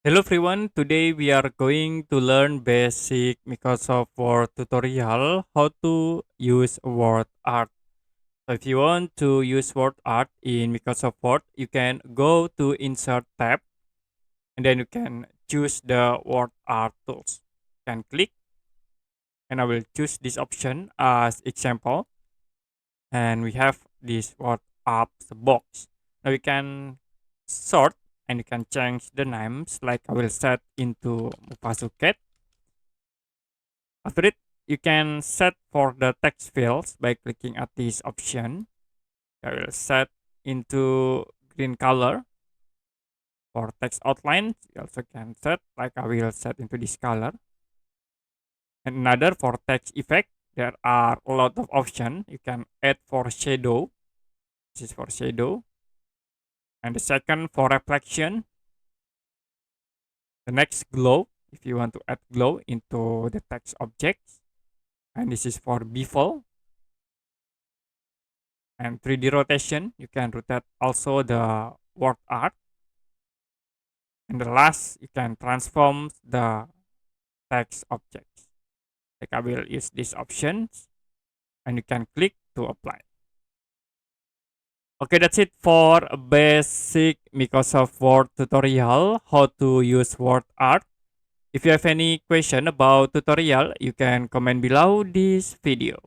Hello everyone, today we are going to learn basic Microsoft Word tutorial how to use word art. So if you want to use word art in Microsoft Word, you can go to insert tab and then you can choose the word art tools. You can click and I will choose this option as example and we have this word art box. Now we can sort and you can change the names like I will set into Mufasuket. After it, you can set for the text fields by clicking at this option. I will set into green color. For text outline, you also can set like I will set into this color. And another for text effect, there are a lot of options. You can add for shadow. This is for shadow. And the second for reflection. The next glow, if you want to add glow into the text objects. And this is for bevel. And 3D rotation, you can rotate also the word art. And the last, you can transform the text objects. Like I will use these options and you can click to apply. Okay, that's it for a basic Microsoft Word tutorial, how to use word art. If you have any question about tutorial, you can comment below this video.